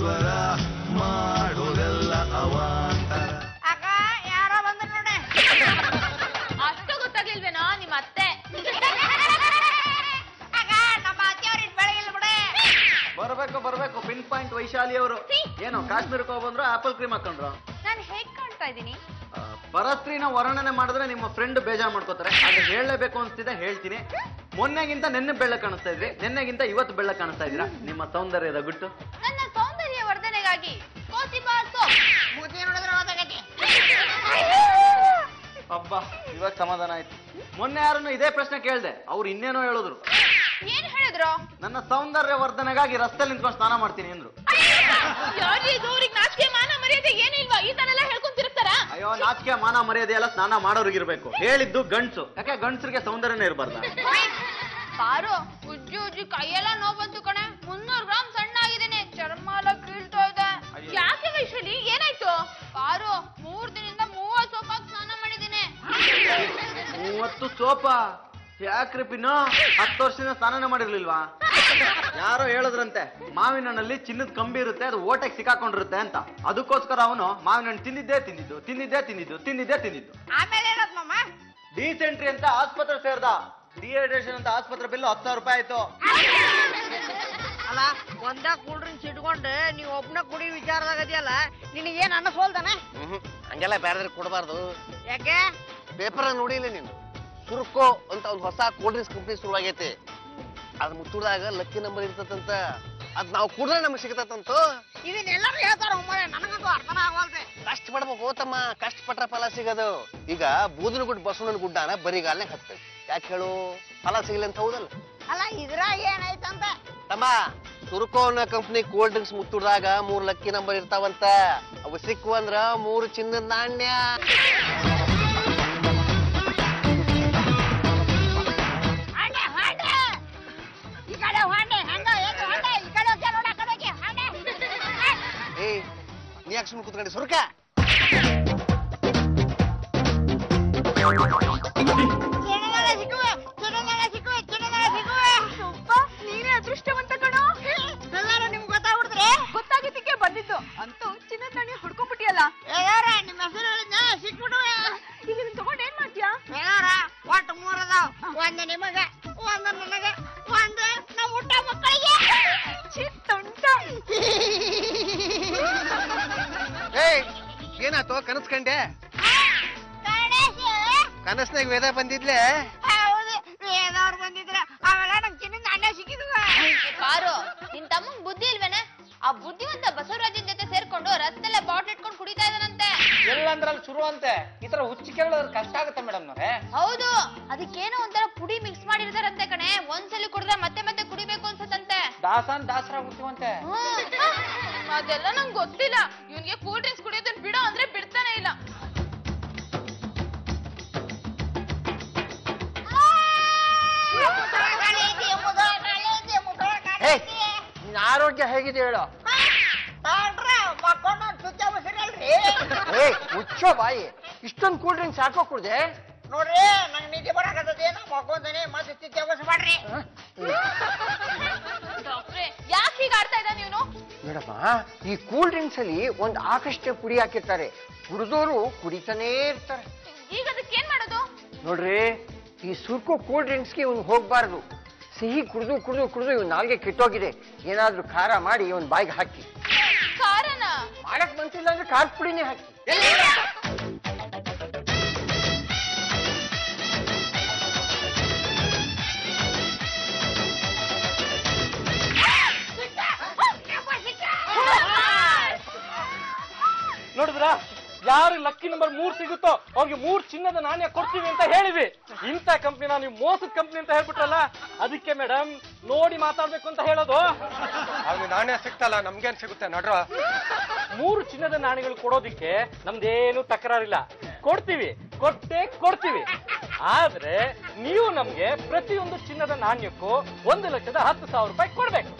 ಈಶ್ವರ ಮಾಡೋದೆಲ್ಲ ಅವಾಂತರ. ಅಕ್ಕ ಯಾರೋ ಬಂದ್ರು ನೋಡಿ. ಅಷ್ಟು ಗೊತ್ತಾಗ್ಲಿಲ್ವೇನೋ ನಿಮ್ಮ ಅತ್ತೆ? ಅಕ್ಕ ನಮ್ಮ ಅತ್ತೆಯವ್ರು ಇದ್ ಬೆಳಗಿಲ್ಲ ಬಿಡೆ. ಬರ್ಬೇಕು ಪಿನ್ ಪಾಯಿಂಟ್ ವೈಶಾಲಿ ಅವರು. ಏನು ಕಾಶ್ಮೀರಕ್ಕೆ ಹೋಗ್ಬಂದ್ರು ಆಪಲ್ ಕ್ರೀಮ್ ಹಾಕೊಂಡ್ರು? ನಾನು ಹೇಗ್ ಕಾಣ್ತಾ ಇದ್ದೀನಿ? ಪರಸ್ತ್ರೀನ ವರ್ಣನೆ ಮಾಡಿದ್ರೆ ನಿಮ್ಮ ಫ್ರೆಂಡ್ ಬೇಜಾರ್ ಮಾಡ್ಕೋತಾರೆ. ಅದು ಹೇಳಲೇಬೇಕು ಅನ್ಸ್ತಿದೆ, ಹೇಳ್ತೀನಿ. ಮೊನ್ನೆಗಿಂತ ನೆನ್ನೆ ಬೆಳ್ಳ ಕಾಣಿಸ್ತಾ ಇದ್ರಿ, ನೆನ್ನೆಗಿಂತ ಇವತ್ತು ಬೆಳ್ಳ ಕಾಣಿಸ್ತಾ ಇದ್ದೀರಾ. ನಿಮ್ಮ ಸೌಂದರ್ಯದ ಗುಟ್ಟು. ನನ್ನ ಸೌಂದರ್ಯ ವರ್ಧನೆಗಾಗಿ ಹಬ್ಬ, ಇವಾಗ ಸಮಾಧಾನ ಆಯ್ತು. ಮೊನ್ನೆ ಯಾರನ್ನು ಇದೇ ಪ್ರಶ್ನೆ ಕೇಳ್ದೆ, ಅವ್ರು ಇನ್ನೇನೋ ಹೇಳಿದ್ರು. ಏನ್ ಹೇಳಿದ್ರು? ನನ್ನ ಸೌಂದರ್ಯ ವರ್ಧನೆಗಾಗಿ ರಸ್ತೆಯಲ್ಲಿ ನಿಂತ್ಕೊಂಡು ಸ್ನಾನ ಮಾಡ್ತೀನಿ ಅಂದ್ರು. ನಾಚಿಕೆ ಮಾನ ಮರ್ಯಾದೆ ಏನಿಲ್ವಾ? ಈ ತರ ಎಲ್ಲ ಹೇಳ್ಕೊಂಡ್ ತಿರುಗ್ತಾರ? ಅಯ್ಯೋ, ನಾಚಿಕೆ ಮಾನ ಮರ್ಯಾದೆ ಎಲ್ಲ ಸ್ನಾನ ಮಾಡೋರಿಗಿರ್ಬೇಕು. ಹೇಳಿದ್ದು ಗಂಡ್ಸು, ಯಾಕೆ ಗಂಡ್ಸರಿಗೆ ಸೌಂದರ್ಯನೇ ಇರಬಾರ್ದ? ಪಾರು, ಉಜ್ಜಿ ಕೈಯೆಲ್ಲ ನೋವು ಬಂತು ಕಣೆ. 300 ಗ್ರಾಮ್ ಸಣ್ಣ ಆಗಿದ್ದೇನೆ, ಚರ್ಮ ಎಲ್ಲ ಕೀಳ್ತಾ ಇದೆ. ಯಾಕೆ ವೈಶಾಲಿ, ಏನಾಯ್ತು? ಪಾರು, 3 ದಿನದಿಂದ 30 ಸೋಪ್ ಹಾಕಿ ಸ್ನಾನ ಮಾಡಿದ್ದೀನಿ. 30 ಸೋಪ? ಯಾಕ್ರಿ ಪಿನ್ನು, 10 ವರ್ಷದಿಂದ ಸ್ನಾನ ಮಾಡಿರ್ಲಿಲ್ವಾ? ಯಾರೋ ಹೇಳಿದ್ರಂತೆ ಮಾವಿನ ಹಣ್ಣಲ್ಲಿ ಚಿನ್ನದ ಕಂಬಿ ಇರುತ್ತೆ, ಅದು ಓಟೆಗೆ ಸಿಕ್ಕಾಕೊಂಡಿರುತ್ತೆ ಅಂತ. ಅದಕ್ಕೋಸ್ಕರ ಅವನು ಮಾವಿನ ಹಣ್ಣು ತಿಂದಿದ್ದು. ಆಮೇಲೆ ಏನದ್ ಮಾಮ? ಡಿಸೆಂಟ್ರಿ ಅಂತ ಆಸ್ಪತ್ರೆ ಸೇರ್ದ. ಡಿಹೈಡ್ರೇಷನ್ ಅಂತ ಆಸ್ಪತ್ರೆ ಬಿಲ್ 10,000 ರೂಪಾಯಿ ಆಯ್ತು. ಅಲ್ಲ, ಒಂದ ಕೂಲ್ ಡ್ರಿಂಕ್ಸ್ ಇಟ್ಕೊಂಡ್ರೆ ನೀವು ಒಬ್ನ ಕುಡಿ ವಿಚಾರದಾಗದಿಯಲ್ಲ, ನಿನಗೇನ್ ಅನ್ನಿಸೋಲ್ತಾನೆ? ಹಂಗೆಲ್ಲ ಬೇರೆ ಕೊಡಬಾರ್ದು. ಯಾಕೆ? ಪೇಪರ್ ನೋಡಿಲ್ಲ ನೀನು? ಸುರ್ಕೋ ಅಂತ ಒಂದು ಹೊಸ ಕೋಲ್ಡ್ ಡ್ರಿಂಕ್ಸ್ ಕಂಪ್ನಿ ಶುರುವಾಗೈತಿ. ಅದ್ ಮುತ್ತೂರ್ದಾಗ ಲಕ್ಕಿ ನಂಬರ್ ಇರ್ತದಂತ. ಅದ್ ನಾವು ಕುಡ್ರೆ ನಮ್ಗೆ ಸಿಗತಂತ. ಇದನ್ನೆಲ್ಲರೂ ಹೇಳ್ತಾರ, ನನಗಂತೂ ಅರ್ಥನ ಆಗಲ್ದೆ. ಕಷ್ಟ ಪಡ್ಬೇಕು ಹೋತಮ್ಮ, ಕಷ್ಟಪಟ್ರ ಫಲ ಸಿಗೋದು. ಈಗ ಬೂದನ ಗುಡ್ಡ ಬಸವಣ್ಣನ ಗುಡ್ಡನ ಬರಿಗಾಲ್ನಾಗ ಹತ್ತೈತಿ. ಯಾಕೆ ಹೇಳು? ಫಲ ಸಿಗಲಿ ಅಂತ ಹೌದಲ್ಲ? ಅಲ್ಲ, ಇದ್ರಾಗ ಏನಾಯ್ತಂತ? ತಮ್ಮ, ಸುರ್ಕೋ ಅನ್ನೋ ಕಂಪ್ನಿ ಕೋಲ್ಡ್ ಡ್ರಿಂಕ್ಸ್ ಮುತ್ತೂರ್ದಾಗ 3 ಲಕ್ಕಿ ನಂಬರ್ ಇರ್ತಾವಂತ. ಅವು ಸಿಕ್ಕು ಅಂದ್ರ 3 ಚಿನ್ನದ ನಾಣ್ಯ. ನೀ ಯಾಕೆ ಸುಮ್ಮನೆ ಕೂತ್ಕೊಂಡಿ ಸುರ್ಕ? ನೀನೇ ಅದೃಷ್ಟವಂತ ಕಣೋ. ಎಲ್ಲಾರು ನಿಮ್ಗೆ ಗೊತ್ತಾಗ್ಬಿಡ್ತಾರೆ? ಗೊತ್ತಾಗಿದ್ದಕ್ಕೆ ಬಂದಿದ್ದು. ಅಂತೂ ಚಿನ್ನದ ನಾಣ್ಯ ಹುಡ್ಕೊಂಡ್ಬಿಟ್ಟಿಯಲ್ಲ. ನಿಮ್ಮ ಹೆಸರು ಹೇಳಿದ್ನ ಸಿಕ್ಬಿಡುವ. ಈಗ ತಗೊಂಡ್ ಏನ್ ಮಾಡ್ತೀಯಾ? ಒಟ್ಟು 3 ಅದಾವ. ಒಂದು ನಿಮಗೆ, ಒಂದು ನನಗೆ, ಒಂದು ನಮ್ಮ ಊಟ ಮಕ್ಕಳಿಗೆ. ಚಿತ್ತುಂಟ. ಏಯ್, ಏನಾಯ್ತು? ಕನಸ್ಕಂಡೆ? ಕನಸ್ನಾಗ ವೇದ ಬಂದಿದ್ಲೆ? ಹೌದು, ವೇದವ್ರು ಬಂದಿದ್ರ. ಅವೆಲ್ಲ ನಂಗೆ ಚಿನ್ನದ ನಾಣ್ಯ ಸಿಕ್ಕಿದ್ವ. ಕಾರು, ನಿನ್ ತಮ್ಮಂಗ್ ಬುದ್ಧಿ ಇಲ್ವೇನೆ? ಆ ಬುದ್ಧಿವಂತ ಬಸವರಾಜನ್ ಜೊತೆ ಸೇರ್ಕೊಂಡು ರಸ್ತೆಲ್ಲ ಬಾಟ್ಲ್ ಇಟ್ಕೊಂಡು ಕುಡಿತಾ ಇದಾನಂತೆ. ಎಲ್ಲಂದ್ರಲ್ಲಿ ಶುರು ಅಂತೆ. ಈ ತರ ಹುಚ್ಚಿ ಕೇಳೋದ್ರ ಕಷ್ಟ ಆಗುತ್ತೆ ಮೇಡಮ್ ನವ್ರೆ. ಹೌದು, ಅದಕ್ಕೇನೋ ಒಂಥರ ಪುಡಿ ಮಿಕ್ಸ್ ಮಾಡಿರ್ತಾರಂತೆ ಕಣೆ. ಒಂದ್ಸಲಿ ಕುಡಿದ್ರೆ ಮತ್ತೆ ಮತ್ತೆ ಕುಡಿಬೇಕು ಅನ್ಸತ್ತಂತೆ. ದಾಸನ್ ದಾಸರಾಗ್ಬಿಡ್ತೀವಂತೆ. ಅದೆಲ್ಲ ನಂಗೆ ಗೊತ್ತಿಲ್ಲ. ಇವನ್ಗೆ ಕೂಲ್ ಡ್ರಿಂಕ್ಸ್ ಕುಡಿಯೋದನ್ನ ಬಿಡೋ ಅಂದ್ರೆ ಬಿಡ್ತಾನೆ ಇಲ್ಲ. ನಿನ್ನ ಆರೋಗ್ಯ ಹೇಗಿದೆ ಹೇಳು? ಮುಚ್ಚೋ ಬಾಯಿ. ಇಷ್ಟೊಂದು ಕೂಲ್ ಡ್ರಿಂಕ್ಸ್ ಹಾಕೋ ಕುಡ್ದೆ? ನೋಡ್ರಿ, ನಂಗೆ ನಿದ್ದೆ ಬರಕತ್ತದೇನ ಮಕ್ಕೊಂತಾನೆ, ಮತ್ತೆ ಚಿತ್ತ ಮಾಡ್ರಿ. ಡಾಕ್ಟ್ರೆ, ಯಾಕೆ ಹೀಗೆ ಆಡ್ತಾ ಇದ್ದ ನೀನು? ಮೇಡಮ್ಮ, ಈ ಕೂಲ್ ಡ್ರಿಂಕ್ಸ್ ಅಲ್ಲಿ ಒಂದು ಆಕಷ್ಟೇ ಪುಡಿ ಹಾಕಿರ್ತಾರೆ. ಕುಡಿದೋರು ಕುಡಿತಾನೇ ಇರ್ತಾರೆ. ಈಗ ಅದಕ್ಕೆ ಏನ್ ಮಾಡೋದು? ನೋಡ್ರಿ, ಈ ಸುರ್ಕೋ ಕೂಲ್ ಡ್ರಿಂಕ್ಸ್ಗೆ ಇವನು ಹೋಗ್ಬಾರ್ದು. ಸಿಹಿ ಕುಡಿದು ಕುಡಿದು ಕುಡಿದು ಇವ್ ನಾಲ್ಗೆ ಕೆಟ್ಟೋಗಿದೆ. ಏನಾದ್ರೂ ಖಾರ ಮಾಡಿ ಇವನ್ ಬಾಯಿಗೆ ಹಾಕಿ. ಕಾರಣ ಮಾಡಕ್ ಬಂತಿಲ್ಲ ಅಂದ್ರೆ ಖಾರ ಪುಡಿನೇ ಹಾಕಿ. ನೋಡಿದ್ರ, ಯಾರು ಲಕ್ಕಿ ನಂಬರ್ 3 ಸಿಗುತ್ತೋ ಅವ್ರಿಗೆ 3 ಚಿನ್ನದ ನಾಣ್ಯ ಕೊಡ್ತೀವಿ ಅಂತ ಹೇಳಿವಿ. ಇಂಥ ಕಂಪ್ನಿನ ನೀವು ಮೋಸದ ಕಂಪ್ನಿ ಅಂತ ಹೇಳ್ಬಿಟ್ರಲ್ಲ, ಅದಕ್ಕೆ ಮೇಡಮ್ ನೋಡಿ ಮಾತಾಡ್ಬೇಕು ಅಂತ ಹೇಳೋದು. ಅವ್ರಿಗೆ ನಾಣ್ಯ ಸಿಗ್ತಲ್ಲ, ನಮ್ಗೇನ್ ಸಿಗುತ್ತೆ ನಡ್ರ? 3 ಚಿನ್ನದ ನಾಣ್ಯಗಳು ಕೊಡೋದಿಕ್ಕೆ ನಮ್ದೇನು ತಕರಾರಿಲ್ಲ. ಕೊಡ್ತೀವಿ. ಆದ್ರೆ ನೀವು ನಮ್ಗೆ ಪ್ರತಿಯೊಂದು ಚಿನ್ನದ ನಾಣ್ಯಕ್ಕೂ 1,10,000 ರೂಪಾಯಿ ಕೊಡ್ಬೇಕು.